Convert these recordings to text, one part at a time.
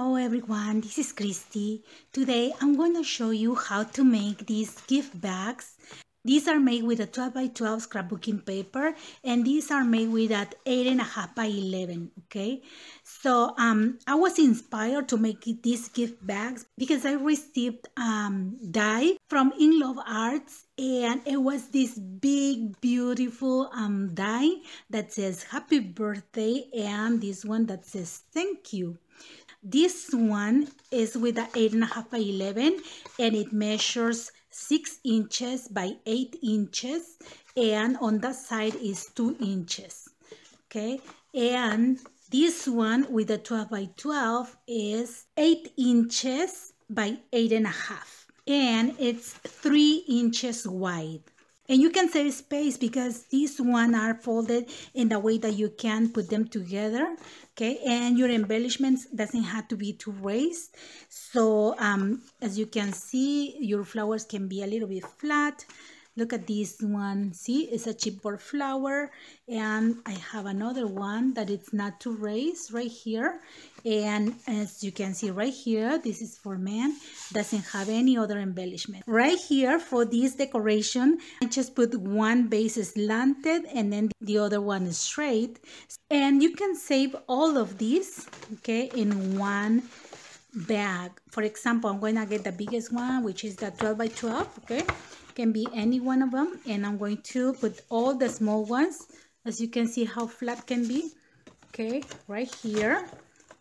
Hello everyone, this is Christy. Today I'm going to show you how to make these gift bags. These are made with a 12 by 12 scrapbooking paper, and these are made with that 8.5 by 11, okay? So I was inspired to make these gift bags because I received die from Inlovearts, and it was this big beautiful die that says happy birthday, and this one that says thank you. This one is with the 8.5 by 11, and it measures 6 inches by 8 inches, and on that side is 2 inches. Okay, and this one with the 12 by 12 is 8 inches by 8.5, and it's 3 inches wide. And you can save space because these ones are folded in the way that you can put them together, okay? And your embellishments doesn't have to be too raised. So as you can see, your flowers can be a little bit flat. Look at this one. See, it's a chipboard flower, and I have another one that it's not too raised right here. And as you can see right here, this is for men, doesn't have any other embellishment. Right here for this decoration, I just put one base slanted and then the other one is straight. And you can save all of these, okay, in one bag. For example, I'm going to get the biggest one, which is the 12 by 12, okay? Can be any one of them, and I'm going to put all the small ones, as you can see how flat can be, okay, right here.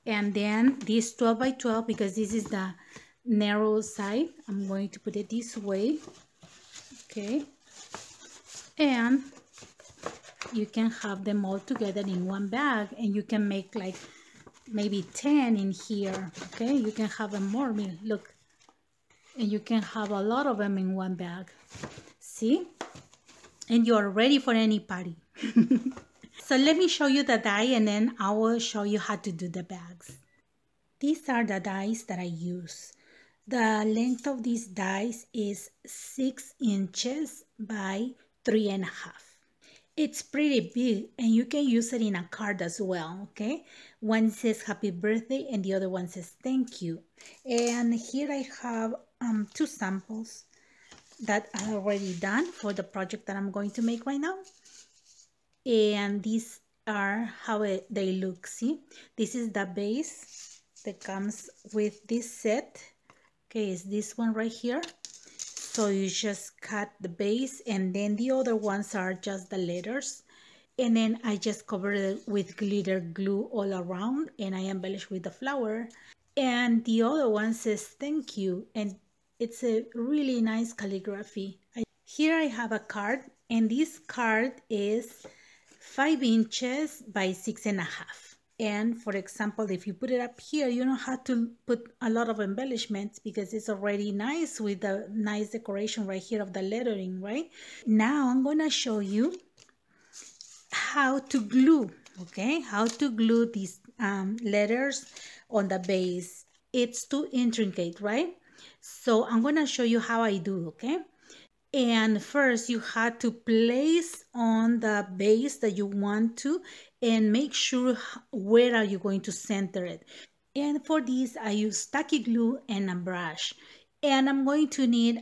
And then this 12 by 12, because this is the narrow side, I'm going to put it this way, okay, and you can have them all together in one bag, and you can make like maybe 10 in here, okay? You can have them more, look, and you can have a lot of them in one bag. See? And you are ready for any party. So let me show you the die, and then I will show you how to do the bags. These are the dies that I use. The length of these dies is 6 inches by 3.5. It's pretty big, and you can use it in a card as well, okay? One says happy birthday and the other one says thank you. And here I have 2 samples that are already done for the project that I'm going to make right now. And these are how they look. See, this is the base that comes with this set. Okay, it's this one right here. So you just cut the base, and then the other ones are just the letters. And then I just covered it with glitter glue all around, and I embellished with the flower. And the other one says thank you, and it's a really nice calligraphy. Here I have a card, and this card is 5 inches by 6.5. And for example, if you put it up here, you don't have to put a lot of embellishments because it's already nice with the nice decoration right here of the lettering, right? Now I'm going to show you how to glue, okay? How to glue these letters on the base. It's too intricate, right? So I'm going to show you how I do, okay? And first you have to place on the base that you want to, and make sure where are you going to center it. And for this I use tacky glue and a brush, and I'm going to need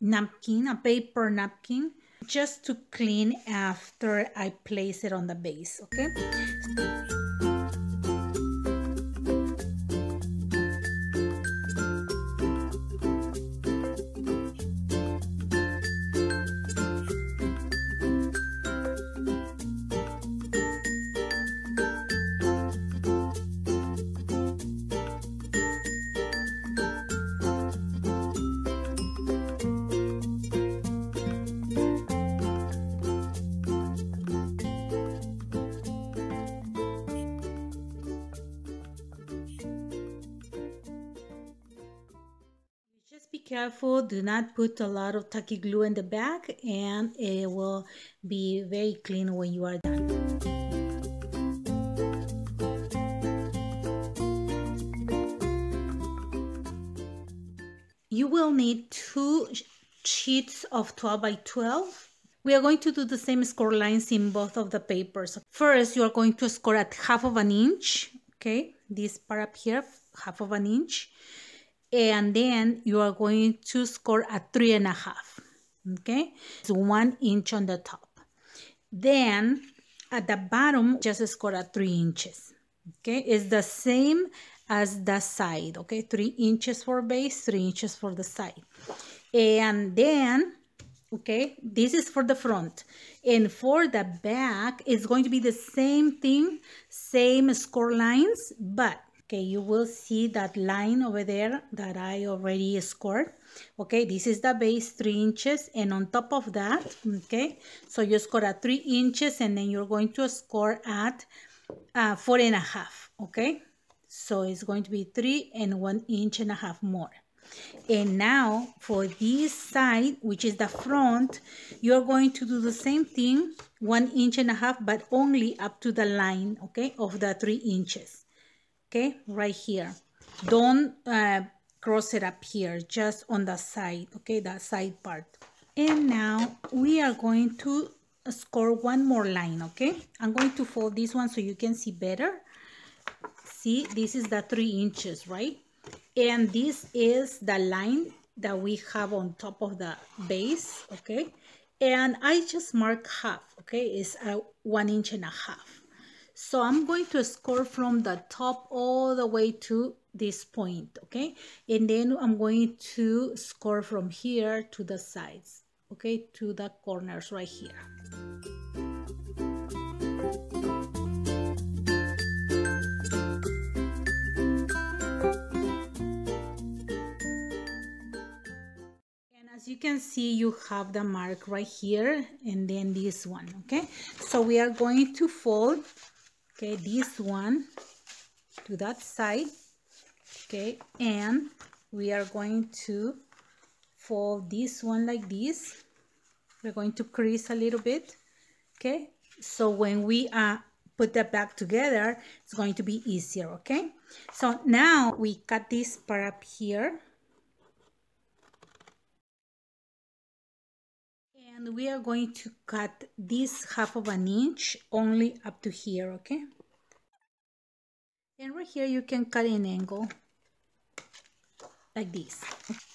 napkin, a paper napkin, just to clean after I place it on the base, okay? Just be careful, do not put a lot of tacky glue in the back, and it will be very clean when you are done. You will need 2 sheets of 12 by 12. We are going to do the same score lines in both of the papers. First, you are going to score at 1/2 inch, okay? This part up here, half of an inch, and then you are going to score at 3.5. Okay, so 1 inch on the top. Then at the bottom, just score at 3 inches. Okay, it's the same as the side. Okay, 3 inches for base, 3 inches for the side. And then, okay, this is for the front. And for the back, it's going to be the same thing, same score lines, but okay, you will see that line over there that I already scored. Okay, this is the base, 3 inches, and on top of that, okay, so you score at 3 inches, and then you're going to score at 4.5. Okay, so it's going to be 3 and 1.5 inches more. And now for this side, which is the front, you're going to do the same thing, 1.5 inches, but only up to the line, okay, of the 3 inches. Okay, right here. Don't cross it up here, just on the side, okay, the side part. And now we are going to score one more line, okay? I'm going to fold this one so you can see better. See, this is the 3 inches, right? And this is the line that we have on top of the base, okay? And I just mark half, okay? It's 1.5 inches. So I'm going to score from the top all the way to this point, okay? And then I'm going to score from here to the sides, okay? To the corners right here. As you can see, you have the mark right here and then this one, okay? So we are going to fold, okay, this one to that side, okay? And we are going to fold this one like this. We're going to crease a little bit, okay? So when we put that back together, it's going to be easier, okay? So now we cut this part up here. And we are going to cut this 1/2 inch only up to here, okay? And right here you can cut an angle like this.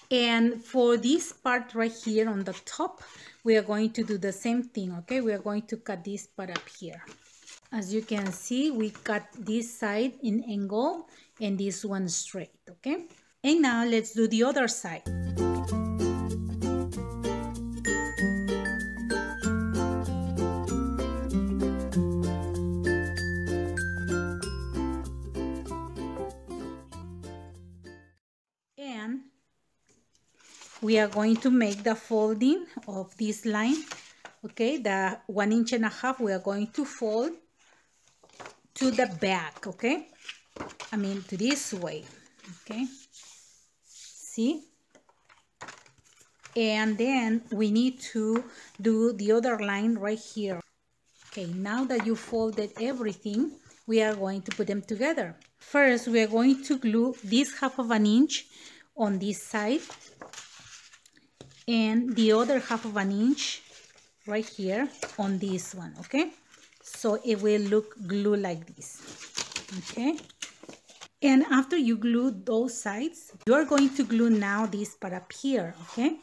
And for this part right here on the top, we are going to do the same thing, okay? We are going to cut this part up here. As you can see, we cut this side in angle and this one straight, okay? And now let's do the other side. And we are going to make the folding of this line, okay? The 1.5 inches, we are going to fold to the back, okay? I mean, to this way, okay? See? And then we need to do the other line right here. Okay, now that you folded everything, we are going to put them together. First, we are going to glue this 1/2 inch on this side and the other 1/2 inch right here on this one, okay? So it will look glue like this, okay? And after you glue those sides, you're going to glue now this part up here, okay?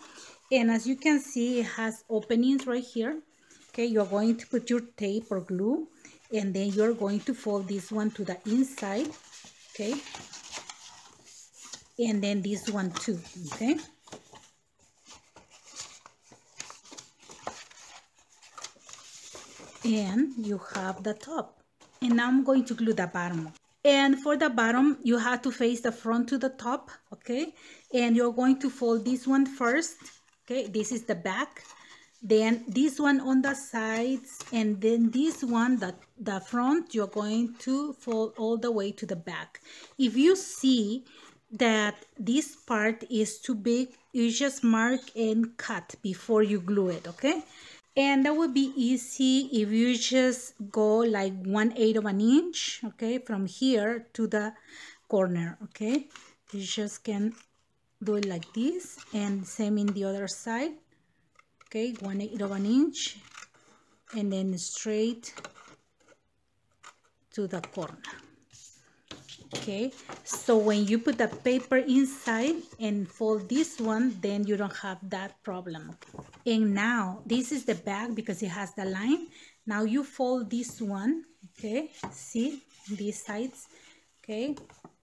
And as you can see, it has openings right here, okay? You're going to put your tape or glue, and then you're going to fold this one to the inside, okay? And then this one too, okay? And you have the top. And now I'm going to glue the bottom. And for the bottom, you have to face the front to the top, okay? And you're going to fold this one first, okay? This is the back. Then this one on the sides, and then this one, the front, you're going to fold all the way to the back. If you see that this part is too big, you just mark and cut before you glue it, okay? And that would be easy if you just go like 1/8 of an inch, okay, from here to the corner, okay? You just can do it like this, and same in the other side, okay, 1/8 of an inch, and then straight to the corner, Okay, so when you put the paper inside and fold this one, then you don't have that problem. And now this is the back because it has the line. Now you fold this one, okay, see these sides, okay,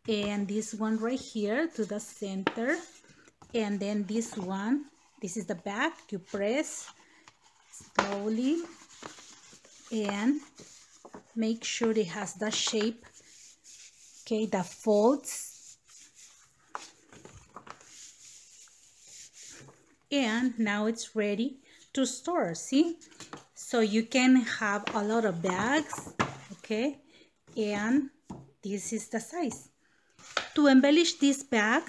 and this one right here to the center, and then this one, this is the back. You press slowly and make sure it has the shape, okay, the folds. And now it's ready to store, see? So you can have a lot of bags, okay? And this is the size. To embellish this bag,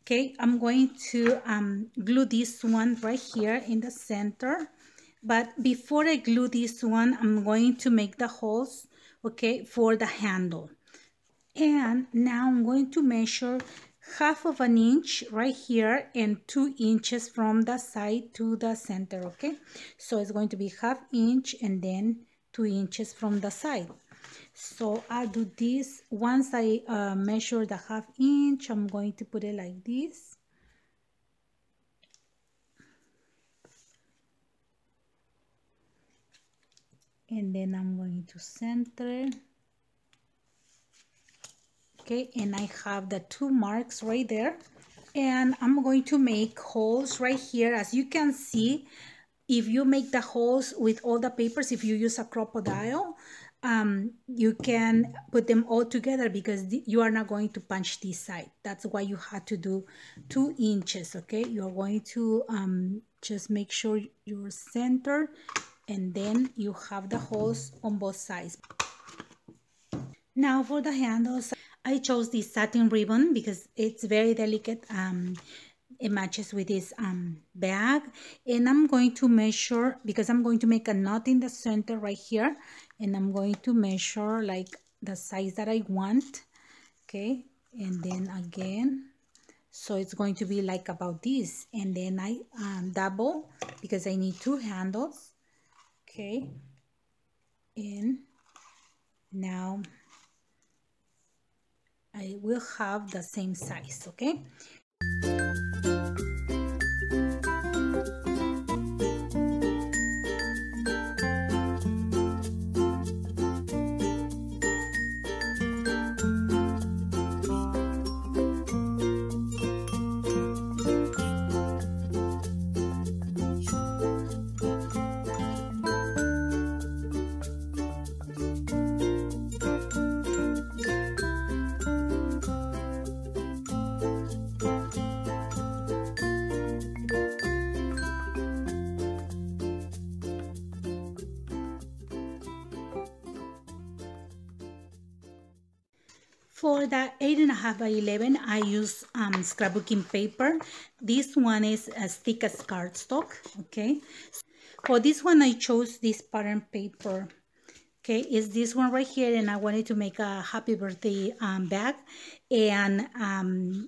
okay, I'm going to glue this one right here in the center. But before I glue this one, I'm going to make the holes, okay, for the handle. And now I'm going to measure 1/2 inch right here and 2 inches from the side to the center, okay? So it's going to be 1/2 inch and then 2 inches from the side. So I'll do this. Once I measure the 1/2 inch, I'm going to put it like this. And then I'm going to center. Okay, and I have the 2 marks right there. And I'm going to make holes right here. As you can see, if you make the holes with all the papers, if you use a crocodile, you can put them all together because you are not going to punch this side. That's why you have to do 2 inches, okay? You're going to just make sure you're centered, and then you have the holes on both sides. Now for the handles, I chose this satin ribbon because it's very delicate. It matches with this bag, and I'm going to measure because I'm going to make a knot in the center right here, and I'm going to measure like the size that I want, okay? And then again, so it's going to be like about this, and then I double because I need 2 handles, okay? And now I will have the same size, okay? For the 8.5 by 11, I use scrapbooking paper. This one is as thick as cardstock, okay? For this one, I chose this pattern paper, okay? It's this one right here, and I wanted to make a happy birthday bag. And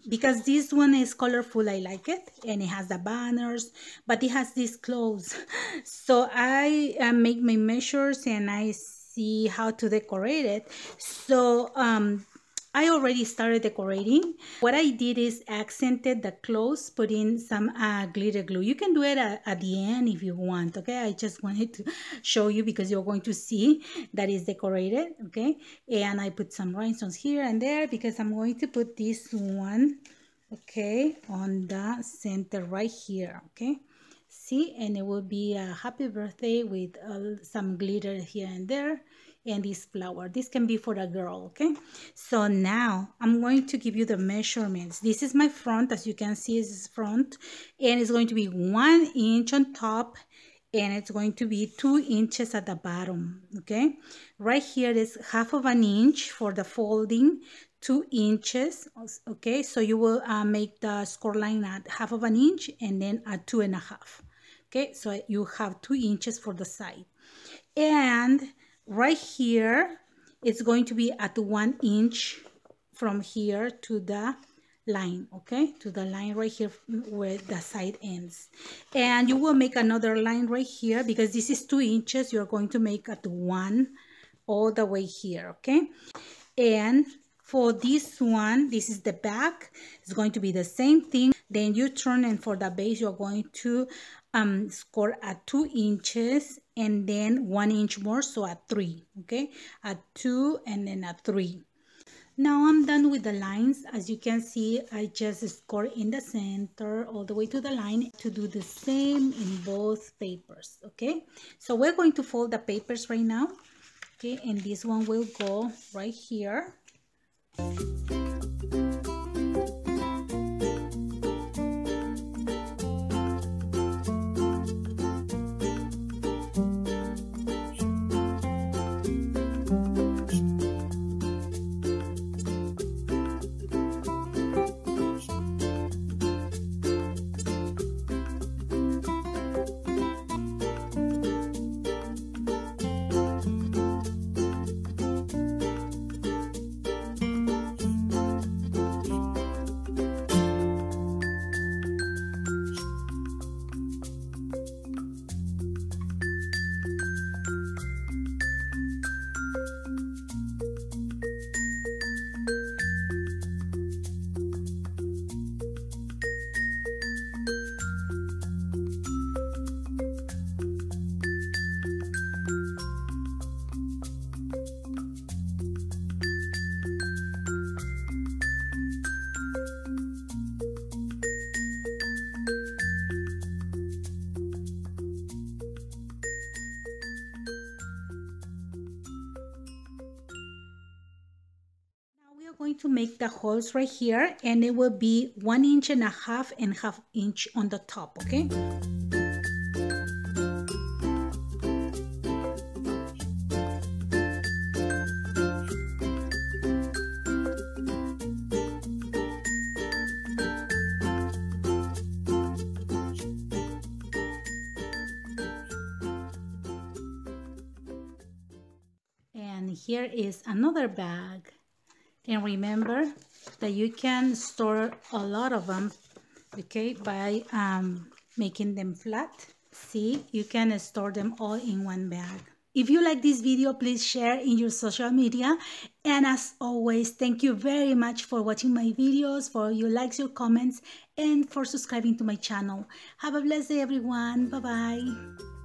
because this one is colorful, I like it, and it has the banners, but it has these clothes. So I make my measures, and I see how to decorate it. So I already started decorating. What I did is accented the clothes, put in some glitter glue. You can do it at the end if you want, okay? I just wanted to show you because you're going to see that it's decorated, okay? And I put some rhinestones here and there because I'm going to put this one, okay, on the center right here, okay? See, and it will be a happy birthday with some glitter here and there. And this flower, this can be for a girl, okay? So now I'm going to give you the measurements. This is my front, as you can see, this is front, and it's going to be 1 inch on top, and it's going to be 2 inches at the bottom, okay? Right here is 1/2 inch for the folding, 2 inches, okay? So you will make the score line at 1/2 inch and then at 2.5, okay? So you have 2 inches for the side. And right here, it's going to be at 1 inch from here to the line, okay? To the line right here where the side ends. And you will make another line right here because this is 2 inches. You're going to make at 1 all the way here, okay? And For this one, this is the back. It's going to be the same thing. Then you turn, and for the base, you're going to score at 2 inches and then 1 inch more, so at 3. Okay, at 2 and then at 3. Now I'm done with the lines. As you can see, I just score in the center all the way to the line to do the same in both papers. Okay, so we're going to fold the papers right now. Okay, and this one will go right here. Going to make the holes right here, and it will be 1.5 inches and 1/2 inch on the top. Okay, and here is another bag. And remember that you can store a lot of them, okay, by making them flat. See, you can store them all in one bag. If you like this video, please share in your social media. And as always, thank you very much for watching my videos, for your likes, your comments, and for subscribing to my channel. Have a blessed day, everyone. Bye-bye.